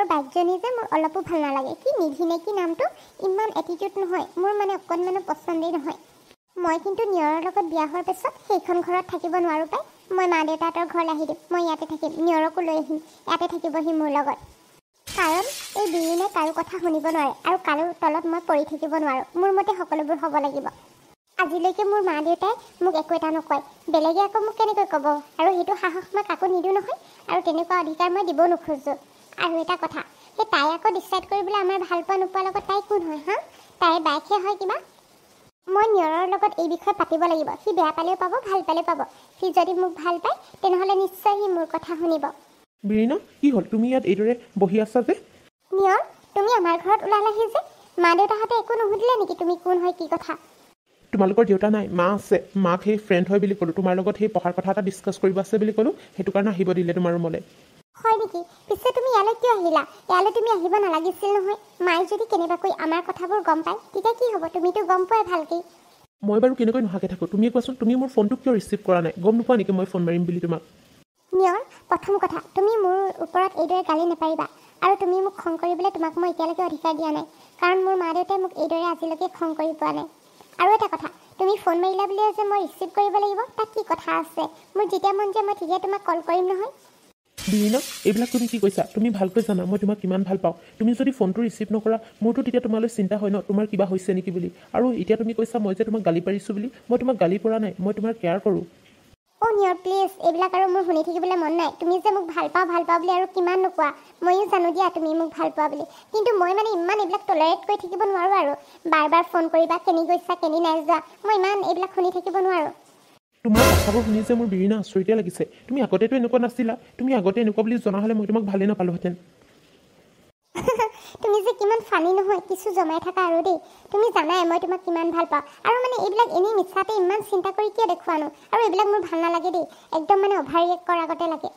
নিয়ৰৰ বাইকজনী যে মোৰ অলপো ভাল নালাগে। কি নিধি নে কি নামটো, ইমান এটিটিউড নহয়, মোৰ মানে অকণমানো পচন্দেই নহয়। মই কিন্তু নিয়ৰৰ লগত বিয়া হোৱাৰ পিছত সেইখন ঘৰত থাকিব নোৱাৰোঁ পাই। মই মা দেউতাহঁতৰ ঘৰলৈ আহি দিম, মই ইয়াতে থাকিম, নিয়ৰকো লৈ আহিম, ইয়াতে থাকিবহি মোৰ লগত। কাৰণ এই বিৰিণে কাৰো কথা শুনিব নোৱাৰে আৰু কাৰো তলত মই পৰি থাকিব নোৱাৰোঁ। মোৰ মতে সকলোবোৰ হ'ব লাগিব। আজিলৈকে মোৰ মা দেউতাই মোক একো এটা নকয়, বেলেগে আকৌ মোক কেনেকৈ ক'ব, আৰু সেইটো সাহস মই কাকো নিদিওঁ নহয়, আৰু তেনেকুৱা অধিকাৰ মই দিবও নোখোজোঁ। আৰু এটা কথা, সেই তাই আকৌ ডিচাইড কৰিবলৈ আমাৰ ভাল পোৱা নোপোৱাৰ লগত তাই কোন হয় হা? তাই বাইকহে হয় কিবা? মই নিয়ৰৰ লগত এই বিষয়ে পাতিব লাগিব। সি বেয়া পালেও পাব, ভাল পালেও পাব। সি যদি মোক ভাল পায় তেনেহ'লে নিশ্চয় সি মোৰ কথা শুনিব। বিৰিণা, কি হ'ল? তুমি ইয়াত এইদৰে বহি আছা যে? নিয়ৰ, তুমি আমাৰ ঘৰত ওলালাহি যে? মা দেউতাহঁতে একো নুসুধিলে নেকি তুমি কোন হয় কি কথা? তোমালোকৰ দেউতা নাই, মা আছে। মাক সেই ফ্ৰেণ্ড হয় বুলি ক'লোঁ, তোমাৰ লগত সেই পঢ়াৰ কথা এটা ডিছকাছ কৰিব আছে বুলি ক'লোঁ, সেইটো কাৰণে আহিব দিলে তোমাৰ ৰুমলৈ। হয় নেকি? পিছে তুমি ইয়ালৈ কিয় আহিলা? ইয়ালৈ তুমি আহিব নালাগিছিল নহয়। মায়ে যদি কেনেবাকৈ আমাৰ কথাবোৰ গম পায় তেতিয়া কি হ'ব? তুমিতো গম পোৱাই ভালকেই। মই বাৰু কেনেকৈ নোহোৱাকৈ থাকোঁ? তুমিয়ে কোৱাচোন, তুমি মোৰ ফোনটো কিয় ৰিচিভ কৰা নাই? গম নোপোৱা নেকি মই ফোন মাৰিম বুলি তোমাক? নিয়ৰ, প্ৰথম কথা, তুমি মোৰ ওপৰত এইদৰে গালি নাপাৰিবা। আৰু তুমি মোক খং কৰিবলৈ তোমাক মই এতিয়ালৈকে অধিকাৰ দিয়া নাই, কাৰণ মোৰ মা দেউতাই মোক এইদৰে আজিলৈকে খং কৰি পোৱা নাই। আৰু এটা কথা, তুমি ফোন মাৰিলা বুলিয়ে যে মই ৰিচিভ কৰিব লাগিব তাত কি কথা আছে? মোৰ যেতিয়া মন যায় মই তেতিয়াই তোমাক কল কৰিম নহয়। বিৰিণা, এইবিলাক তুমি কি কৈছা? তুমি ভালকৈ জানা মই তোমাক কিমান ভাল পাওঁ। তুমি যদি ফোনটো ৰিচিভ নকৰা মোৰতো তেতিয়া তোমালৈ চিন্তা হয় ন, তোমাৰ কিবা হৈছে নেকি বুলি। আৰু এতিয়া তুমি কৈছা মই যে তোমাক গালি পাৰিছোঁ বুলি। মই তোমাক গালি পৰা নাই, মই তোমাৰ কেয়াৰ কৰোঁ। অ' নিয়ৰ প্লিজ, এইবিলাক আৰু মোৰ শুনি থাকিবলৈ মন নাই। তুমি যে মোক ভাল পাওঁ বুলি আৰু কিমান নোকোৱা, ময়ো জানো দিয়া তুমি মোক ভাল পোৱা বুলি। কিন্তু মই মানে ইমান এইবিলাক টলাৰেট কৰি থাকিব নোৱাৰোঁ আৰু। বাৰ বাৰ ফোন কৰিবা, কেনি গৈছা কেনি নাই যোৱা, মই ইমান এইবিলাক শুনি থাকিব নোৱাৰোঁ। তোমাৰ কথাবোৰ শুনি যে মোৰ বিৰিণা আচৰিতে লাগিছে। তুমি আগতেতো এনেকুৱা নাছিলা। তুমি আগতে এনেকুৱা বুলি জনা হ'লে মই তোমাক ভালেই নাপালোহেঁতেন। তুমি যে কিমান ফানি নহয়, কিছু জমাই থাকা আৰু দেই। তুমি জানাই মই তোমাক কিমান ভাল পাওঁ, আৰু মানে এইবিলাক এনেই মিছাতে ইমান চিন্তা কৰি কিয় দেখুৱানো? আৰু এইবিলাক মোৰ ভাল নালাগে দেই, একদম মানে অভাৰ ৰিয়েক্ট কৰাৰ আগতে লাগে।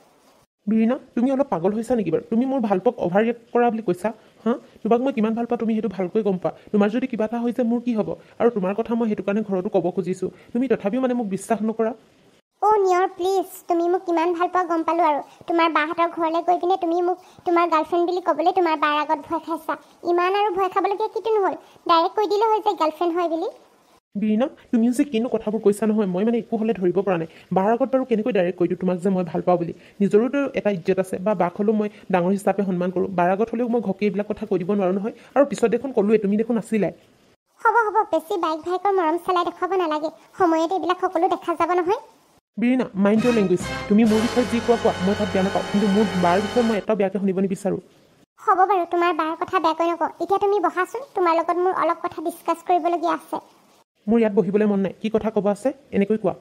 বিৰিণা, তুমি অলপ পাগল হৈছা নেকি বাৰু? তুমি মোৰ ভাল পোৱাক অভাৰ ৰিয়েক্ট কৰা বুলি কৈছা? হা, তোমাক মই কিমান ভাল পাওঁ তুমি সেইটো ভালকৈ গম পোৱা। তোমাৰ যদি কিবা এটা হৈছে মোৰ কি হ'ব? আৰু তোমাৰ কথা মই সেইটো কাৰণে ঘৰতো ক'ব খুজিছোঁ, তুমি তথাপিও মানে মোক বিশ্বাস নকৰা। অ' নিয়ৰ প্লিজ, তুমি মোক কিমান ভাল পোৱা গম পালোঁ আৰু। তোমাৰ বাহঁতৰ ঘৰলৈ গৈ পিনে তুমি মোক তোমাৰ গাৰ্লফ্ৰেণ্ড বুলি ক'বলৈ তোমাৰ বাৰ আগত ভয় খাইছা। ইমান আৰু ভয় খাবলগীয়া কিটো নহ'ল, ডাইৰেক্ট কৈ দিলে হয় যে গাৰ্লফ্ৰেণ্ড হয় বুলি। বিৰিণা, তুমিও যে কিনো কথাবোৰ কৈছা নহয়, মই মানে একো হ'লে ধৰিব পৰা নাই। বাৰ আগত বাৰু কেনেকৈ ডাইৰেক্ট কৈ দিওঁ তোমাক যে মই ভাল পাওঁ বুলি? নিজৰোতো এটা ইজ্জত আছে, বা বাক হ'লেও মই ডাঙৰ হিচাপে সন্মান কৰোঁ। বাৰ আগত হ'লেও মই ঘপকৈ এইবিলাক কথা কৈ দিব নোৱাৰোঁ নহয়। আৰু পিছত দেখোন ক'লোৱে, তুমি দেখোন আছিলাই। হ'ব, বেছি বাইক ভাইকৰ মৰম চলাই দেখুৱাব নালাগে, সময়তে এইবিলাক সকলো দেখা যাব নহয়। বিৰিণা, মাইণ্ড ইয়ৰ লেংগুৱেজ। তুমি মোৰ বিষয়ে যি কোৱা, মই তাত বেয়া নাপাওঁ, কিন্তু মোৰ বাৰ বিষয়ে মই এটাও বেয়াকৈ শুনিব নিবিচাৰোঁ। হ'ব বাৰু, তোমাৰ বাৰ কথা বেয়াকৈ নকওঁ। এতিয়া তুমি বহাচোন, তোমাৰ লগত মোৰ অলপ কথা ডিছকাছ কৰিবলগীয়া আছে। মোৰ ইয়াত বহিবলৈ মন নাই। কি কথা ক'ব আছে এনেকৈ কোৱা।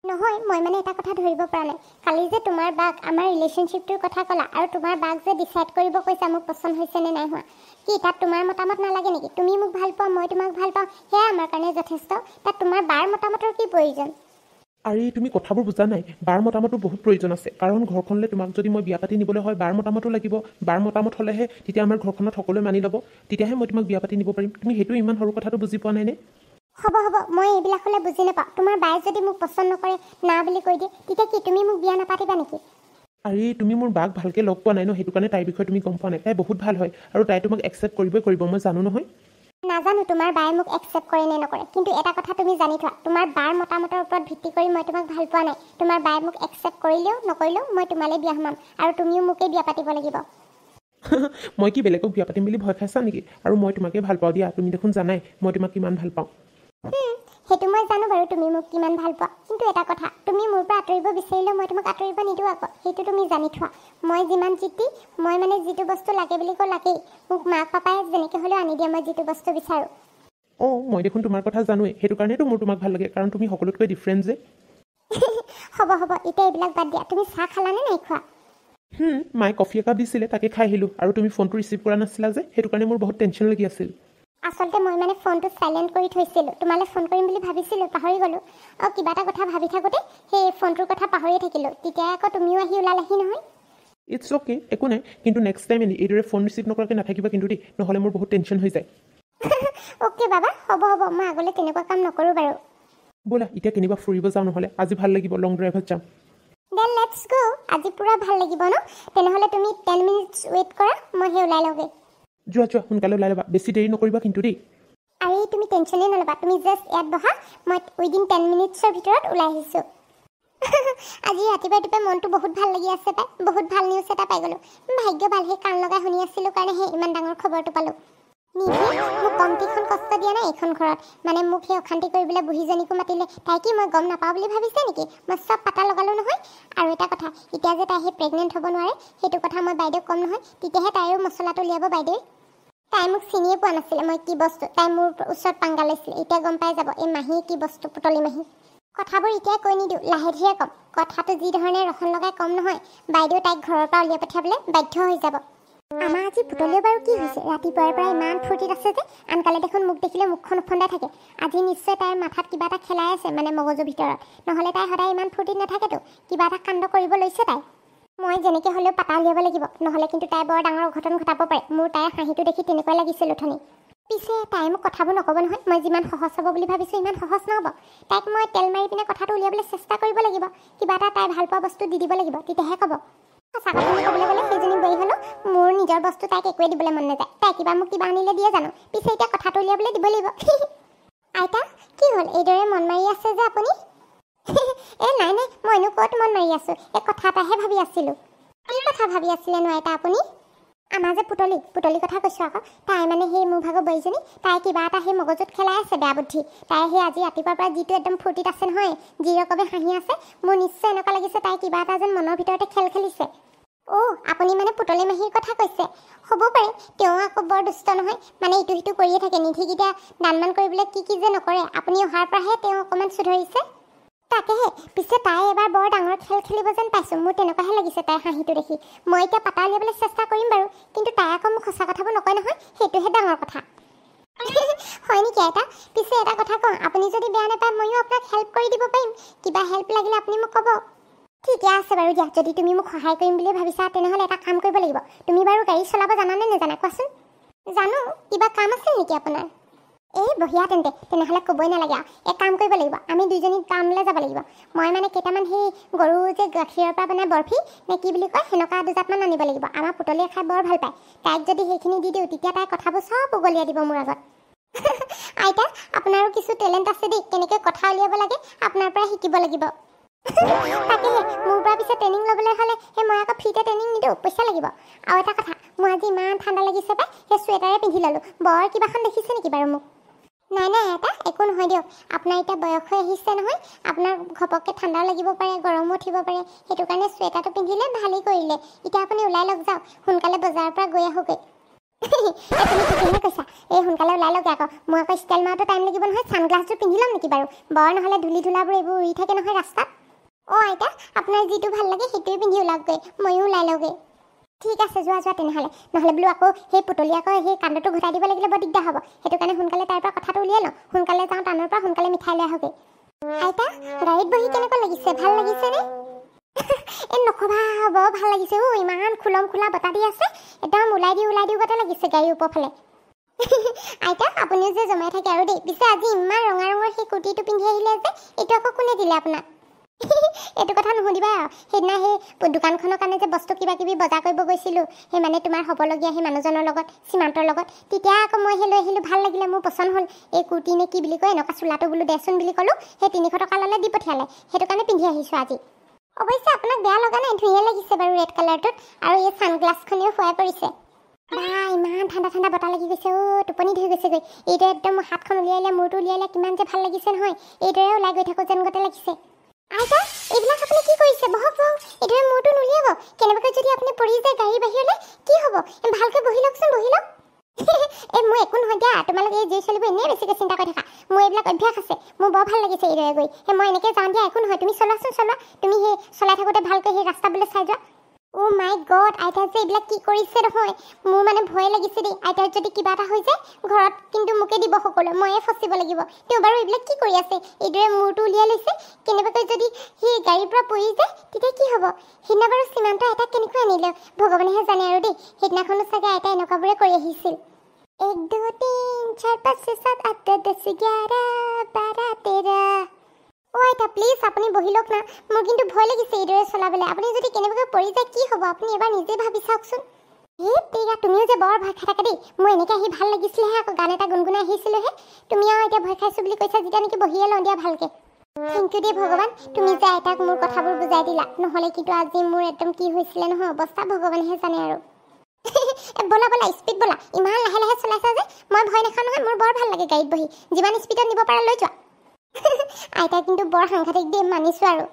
নহয়, মই মানে এটা কথা ধৰিব পৰা নাই। কালি যে তোমাৰ বাক আমাৰ ৰিলেশ্যনশ্বিপটোৰ কথা ক'লা, আৰু তোমাৰ বাক যে ডিচাইড কৰিব কৈছা মোক পচন্দ হৈছে নে নাই হোৱা, কি তাত তোমাৰ মতামত নালাগে নেকি? তুমি মোক ভাল পোৱা, মই তোমাক ভাল পাওঁ, সেয়াই আমাৰ কাৰণে যথেষ্ট। তাত তোমাৰ বাৰ মতামতৰ কি প্ৰয়োজন? আৰে তুমি কথাবোৰ বুজা নাই। বাৰ মতামতো বহুত প্ৰয়োজন আছে, কাৰণ ঘৰখনলৈ তোমাক যদি মই বিয়া পাতি নিবলৈ হয় বাৰ মতামতো লাগিব। বাৰ মতামত হ'লেহে তেতিয়া আমাৰ ঘৰখনত সকলোৱে মানি ল'ব, তেতিয়াহে মই তোমাক বিয়া পাতি নিব পাৰিম। তুমি সেইটো ইমান সৰু কথাটো বুজি পোৱা নাইনে? হ'ব, মই এইবিলাক হ'লে বুজি নাপাওঁ। তোমাৰ বায়ে যদি মোক পচন্দ নকৰে, না বুলি কৈ দিয়ে, তেতিয়া কি তুমি মোক বিয়া নাপাতিবা নেকি? আৰে তুমি মোৰ বাক ভালকৈ লগ পোৱা নাই ন, সেইটো কাৰণে তাইৰ বিষয়ে তুমি গম পোৱা নাই। তাই বহুত ভাল হয়, আৰু তাই তোমাক একচেপ্ট কৰিবই কৰিব, মই জানো নহয়। নাজানো তোমাৰ বায়ে মোক একচেপ্ট কৰে নে নকৰে, কিন্তু এটা কথা তুমি জানি থোৱা, তোমাৰ বাৰ মতামতৰ ওপৰত ভিত্তি কৰি মই তোমাক ভাল পোৱা নাই। তোমাৰ বায়ে মোক একচেপ্ট কৰিলেও নকৰিলেও মই তোমালৈ বিয়া সোমাম, আৰু তুমিও মোকেই বিয়া পাতিব লাগিব। মই কি বেলেগক বিয়া পাতিম বুলি ভয় খাইছা নেকি? আৰু মই তোমাকে ভাল পাওঁ দিয়া, তুমি দেখোন জানাই মই তোমাক কিমান ভাল পাওঁ। সেইটো মই জানো বাৰু তুমি মোক কিমান ভাল পোৱা, কিন্তু এটা কথা, তুমি মোৰ পৰা আঁতৰিব বিচাৰিলেও মই তোমাক আঁতৰিব নিদিওঁ আকৌ, সেইটো তুমি জানি থোৱা। মই যিমান জিতি, মই মানে যিটো বস্তু লাগে বুলি কওঁ লাগেই। মোক মাক পাপাই যেনেকৈ হ'লেও আনি দিয়ে মই যিটো বস্তু বিচাৰোঁ। অঁ, মই দেখোন তোমাৰ কথা জানোৱেই, সেইটো কাৰণেতো মোৰ তোমাক ভাল লাগে, কাৰণ তুমি সকলোতকৈ ডিফাৰেণ্ট যে। হ'ব, এতিয়া এইবিলাক বাদ দিয়া। তুমি চাহ খালানে নাই খোৱা? মায়ে কফি একাপ দিছিলে, তাকে খাই আহিলোঁ। আৰু তুমি ফোনটো ৰিচিভ কৰা নাছিলা যে, সেইটো কাৰণে মোৰ বহুত টেনশ্যন লাগি আছিল। আচলতে মই মানে ফোনটো চাইলেণ্ট কৰি থৈছিলোঁ, তোমালৈ ফোন কৰিম বুলি ভাবিছিলোঁ, পাহৰি গ'লোঁ। আৰু কিবা এটা কথা ভাবি থাকোঁতে সেই ফোনটোৰ কথা পাহৰিয়ে থাকিলোঁ, তেতিয়া আকৌ তুমিও আহি ওলালাহি নহয়। ইটছ অ'কে, একো নাই, কিন্তু নেক্সট টাইম এইদৰে ফোন ৰিচিভ নকৰাকৈ নাথাকিবা কিন্তু দেই, নহ'লে মোৰ বহুত টেনশ্যন হৈ যায়। অ'কে বাবা, হ'ব, মই আগলৈ তেনেকুৱা কাম নকৰোঁ বাৰু। ব'লা এতিয়া কেনিবা ফুৰিব যাওঁ, নহ'লে আজি ভাল লাগিব, লং ড্ৰাইভত যাম। দেন লেটছ গো আজি পুৰা ভাল লাগিব ন তেনেহ'লে তুমি 10 মিনিটছ ৱেইট কৰা মই সেই ওলাই লওঁগৈ যোৱা যোৱা সোনকালে ওলাই ল'বা বেছি দেৰি নকৰিবা কিন্তু দেই আৰে তুমি টেনশ্যনেই নল'বা তুমি জাষ্ট ইয়াত বহা মই উইদিন 10 মিনিটছৰ ভিতৰত ওলাই আহিছোঁ আজি ৰাতিপুৱা মনটো বহুত ভাল লাগি আছে পাই বহুত ভাল নিউজ এটা পাই গ'লোঁ ভাগ্য ভাল সেই কাণ লগাই শুনি আছিলোঁ কাৰণে সেই ইমান ডাঙৰ খবৰটো পালোঁ নিধি মোক কমটিখন কষ্ট দিয়া নাই এইখন ঘৰত মানে মোক সেই অশান্তি কৰিবলৈ বুঢ়ীজনীকো মাতিলে তাই কি মই গম নাপাওঁ বুলি ভাবিছে নেকি মই চব পাতা লগালোঁ নহয় আৰু এটা কথা এতিয়া যে তাই সেই প্ৰেগনেণ্ট হ'ব নোৱাৰে সেইটো কথা মই বাইদেউক ক'ম নহয় তেতিয়াহে তাইৰো মছলাটো উলিয়াব বাইদেৱে তাই মোক চিনিয়ে পোৱা নাছিলে মই কি বস্তু তাই মোৰ ওচৰত পাংগা লৈছিলে এতিয়া গম পাই যাব এই মাহী কি বস্তু পুতলি মাহী কথাবোৰ এতিয়াই কৈ নিদিওঁ লাহে ধীৰে ক'ম কথাটো যি ধৰণে ৰখন লগাই ক'ম নহয় বাইদেউ তাইক ঘৰৰ পৰা উলিয়াই পঠিয়াবলৈ বাধ্য হৈ যাব আমাৰ আজি পুতলিও বাৰু কি হৈছে ৰাতিপুৱাৰ পৰা ইমান ফূৰ্তিত আছে যে আনকালে দেখোন মোক দেখিলে মুখখন উফন্দাই থাকে আজি নিশ্চয় তাইৰ মাথাত কিবা এটা খেলাই আছে মানে মগজুৰ ভিতৰত নহ'লে তাই সদায় ইমান ফূৰ্তিত নাথাকেতো কিবা এটা কাণ্ড কৰিব লৈছে তাই মই যেনেকৈ হ'লেও পাতা উলিয়াব লাগিব নহ'লে কিন্তু তাই বৰ ডাঙৰ অঘটন ঘটাব পাৰে মোৰ তাইৰ হাঁহিটো দেখি তেনেকুৱাই লাগিছিল উঠনি পিছে তাই মোক কথাবোৰ নক'ব নহয় মই যিমান সহজ হ'ব বুলি ভাবিছোঁ ইমান সহজ নহ'ব তাইক মই তেল মাৰি পিনে কথাটো উলিয়াবলৈ চেষ্টা কৰিব লাগিব কিবা এটা তাই ভাল পোৱা বস্তু দি দিব লাগিব তেতিয়াহে ক'ব সঁচা কথা ক'বলৈ গ'লে সেইজনী বোৱাৰী হ'লেও মোৰ নিজৰ বস্তু তাইক একোৱে দিবলৈ মন নাযায় তাই কিবা মোক কিবা আনিলে দিয়ে জানো পিছে এতিয়া কথাটো উলিয়াবলৈ দিব লাগিব আইতা কি হ'ল এইদৰে মন মাৰি আছে যে আপুনি এই নাই মইনো ক'ত মন মাৰি আছোঁ এই কথা এটাহে ভাবি আছিলোঁ কি কথা ভাবি আছিলেনো আইতা আপুনি আমাৰ যে পুতলি কথা কৈছোঁ আকৌ তাই মানে সেই মোৰ ভাগৰ বোৱাৰীজনী তাই কিবা এটা সেই মগজুত খেলাই আছে বেয়া বুদ্ধি তাই সেই আজি ৰাতিপুৱাৰ পৰা যিটো একদম ফূৰ্তিত আছে নহয় যি ৰকমে হাঁহি আছে মোৰ নিশ্চয় এনেকুৱা লাগিছে তাই কিবা এটা যেন মনৰ ভিতৰতে খেল খেলিছে আপুনি মানে পুতলি মাহীৰ কথা কৈছে হ'ব পাৰে তেওঁ আকৌ বৰ দুষ্ট নহয় মানে ইটো সিটো কৰিয়ে থাকে নিধিকেইটা দানমান কৰিবলৈ কি যে নকৰে আপুনি অহাৰ পৰাহে তেওঁ অকণমান সুধৰিছে তাকেহে পিছে তাই এবাৰ বৰ ডাঙৰ খেল খেলিব যেন পাইছোঁ মোৰ তেনেকুৱাহে লাগিছে তাইৰ হাঁহিটো দেখি মই এতিয়া পাতা উলিয়াবলৈ চেষ্টা কৰিম বাৰু কিন্তু তাই আকৌ মোক সঁচা কথাবোৰ নকয় নহয় সেইটোহে ডাঙৰ কথা হয় নেকি আইতা পিছে এটা কথা কওঁ আপুনি যদি বেয়া নাপায় ময়ো আপোনাক হেল্প কৰি দিব পাৰিম কিবা হেল্প লাগিলে আপুনি মোক ক'ব ঠিকে আছে বাৰু দিয়া যদি তুমি মোক সহায় কৰিম বুলি ভাবিছা তেনেহ'লে এটা কাম কৰিব লাগিব তুমি বাৰু গাড়ী চলাব জানানে নাজানা কোৱাচোন জানো কিবা কাম আছিল নেকি আপোনাৰ এই বঢ়িয়া তেনেহ'লে ক'বই নালাগে এক কাম কৰিব লাগিব আমি দুইজনী টাউনলৈ যাব লাগিব মই মানে কেইটামান সেই গৰু যে গাখীৰৰ পৰা বনাই বৰফি নে কি বুলি কয় সেনেকুৱা দুজাতমান আনিব লাগিব আমাৰ পুতলিয়ে খাই বৰ ভাল পায় তাইক যদি সেইখিনি দি দিওঁ তেতিয়া তাই কথাবোৰ চব উগলিয়াই দিব মোৰ আগত আইতা আপোনাৰো কিছু টেলেণ্ট আছে দেই কেনেকৈ কথা উলিয়াব লাগে আপোনাৰ পৰা শিকিব লাগিব তাকেহে মোৰ পৰা পিছে ট্ৰেইনিং ল'বলৈ হ'লে সেই মই আকৌ ফ্ৰীতে ট্ৰেইনিং নিদিওঁ পইচা লাগিব আৰু এটা কথা মোৰ আজি ইমান ঠাণ্ডা লাগিছে পাই সেই চুৱেটাৰে পিন্ধি ল'লোঁ বৰ কিবাখন দেখিছে নেকি বাৰু মোক নাই এটা একো নহয় দিয়ক আপোনাৰ এতিয়া বয়স হৈ আহিছে নহয় আপোনাৰ ঘপককৈ ঠাণ্ডাও লাগিব পাৰে গৰমো উঠিব পাৰে সেইটো কাৰণে চুৱেটাৰটো পিন্ধিলে ভালেই কৰিলে এতিয়া আপুনি ওলাই লওক যাওক সোনকালে বজাৰৰ পৰা গৈ আহোগৈ তুমি ঠিকেহে কৈছা এই সোনকালে ওলাই লওক আকৌ মই আকৌ ষ্টাইল মাৰোঁতে টাইম লাগিব নহয় ছানগ্লাছযোৰ পিন্ধি ল'ম নেকি বাৰু বৰ নহ'লে ধূলি ধূলাবোৰ এইবোৰ উৰি থাকে নহয় ৰাস্তাত আইতা আপোনাৰ যিটো ভাল লাগে সেইটোৱে পিন্ধি ওলাওকগৈ ময়ো ওলাই লওঁগৈ ঠিক আছে যোৱা তেনেহ'লে নহ'লে বোলো আকৌ সেই পুতলি আকৌ সেই কান্দটো ঘটাই দিব লাগিলে বৰ দিগদাৰ হ'ব সেইটো কাৰণে সোনকালে তাইৰ পৰা কথাটো উলিয়াই লওঁ সোনকালে যাওঁ টাউনৰ পৰা সোনকালে মিঠাই লৈ আহোগৈ আইতা গাড়ীত বহি কেনেকুৱা লাগিছে ভাল লাগিছেনে এই নক'বা বৰ ভাল লাগিছে ইমান খোলা বতাহ দি আছে একদম ওলাই দিওঁ গতে লাগিছে গাড়ীৰ ওপৰফালে আইতা আপুনিও যে জমাই থাকে আৰু দেই পিছে আজি ইমান ৰঙা ৰঙৰ সেই কুৰ্তিটো পিন্ধি আহিলে যে এইটো আকৌ কোনে দিলে আপোনাক এইটো কথা নুসুধিবা সেইদিনা সেই দোকানখনৰ কাৰণে যে বস্তু কিবা কিবি বজাৰ কৰিব গৈছিলোঁ সেই মানে তোমাৰ হ'বলগীয়া সেই মানুহজনৰ লগত সীমান্তৰ লগত তেতিয়া আকৌ মই সেই লৈ আহিলোঁ ভাল লাগিলে মোৰ পচন্দ হ'ল এই কুৰ্তি নে কি বুলি কয় এনেকুৱা চোলাটো বোলো দেচোন বুলি ক'লোঁ সেই 300 টকা ল'লে দি পঠিয়ালে সেইটো কাৰণে পিন্ধি আহিছোঁ আজি অৱশ্যে আপোনাক বেয়া লগা নাই ধুনীয়া লাগিছে বাৰু ৰেড কালাৰটোত আৰু এই ছানগ্লাছখনেও শুৱাই পৰিছে ইমান ঠাণ্ডা বতাহ লাগি গৈছে টোপনি ধৰি গৈছেগৈ এইদৰে একদম হাতখন উলিয়াইলে মূৰটো উলিয়াইলে কিমান যে ভাল লাগিছে নহয় এইদৰে ওলাই গৈ থাকোঁ যেন গতে লাগিছে আইতা এইবিলাক আপুনি কি কৰিছে বহক এইদৰে মূৰটো নুলিয়াব কেনেবাকৈ যদি আপুনি পৰি যায় গাড়ীৰ বাহিৰলৈ কি হ'ব ভালকৈ বহি লওকচোন এই মোৰ একো নহয় দিয়া তোমালোকে এই জুই চলিব এনেই বেছিকৈ চিন্তা কৰি থাকা মোৰ এইবিলাক অভ্যাস আছে মোৰ বৰ ভাল লাগিছে এইদৰে গৈ মই এনেকৈ যাওঁ দিয়া একো নহয় তুমি চলোৱা তুমি সেই চলাই থাকোঁতে ভালকৈ সেই ৰাস্তাবোৰলৈ চাই যোৱা মাই গড আইতা যে এইবিলাক কি কৰিছে নহয় মোৰ মানে ভয় লাগিছে দেই আইতাৰ যদি কিবা এটা হৈ যায় ঘৰত কিন্তু মোকে দিব সকলোৱে ময়ে ফচিব লাগিব তেওঁ বাৰু এইবিলাক কি কৰি আছে এইদৰে মূৰটো উলিয়াই লৈছে কেনেবাকৈ যদি সেই গাড়ীৰ পৰা পৰি যায় তেতিয়া কি হ'ব সেইদিনা বাৰু সীমান্ত আইতাক কেনেকৈ আনিলে ভগৱানেহে জানে আৰু দেই সেইদিনাখনো চাগে আইতাই এনেকুৱাবোৰে কৰি আহিছিল 1 2 3 4 5 6 7 8 10 11 12 13 আইতা প্লিজ আপুনি বহি লওক না, মোৰ কিন্তু ভয় লাগিছে এইদৰে চলাবলৈ। আপুনি যদি কেনেবাকৈ পৰি যায় কি হ'ব আপুনি এবাৰ নিজে ভাবি চাওকচোন। তেৰা তুমিও যে বৰ ভয় খাই থাকা দেই। মই এনেকৈ আহি ভাল লাগিছিলেহে, আকৌ গান এটা গুণগুণাই আহিছিলোহে। তুমি আৰু এতিয়া ভয় খাইছোঁ বুলি কৈছা যেতিয়া নেকি বহিয়ে লওঁ দিয়া ভালকৈ। থেংক ইউ দেই ভগৱান, তুমি যে আইতাক মোৰ কথাবোৰ বুজাই দিলা, নহ'লে কিন্তু আজি মোৰ একদম কি হৈছিলে নহয় অৱস্থা ভগৱানেহে জানে আৰু। বলা বলা স্পীড বলা, ইমান লাহে লাহে চলাইছা যে। মই ভয় নাখাওঁ নহয়, মোৰ বৰ ভাল লাগে গাড়ীত বহি। যিমান স্পীডত নিব পাৰা লৈ যোৱা। আইতা কিন্তু বৰ সাংঘাতিক দেই, মানিছোঁ আৰু।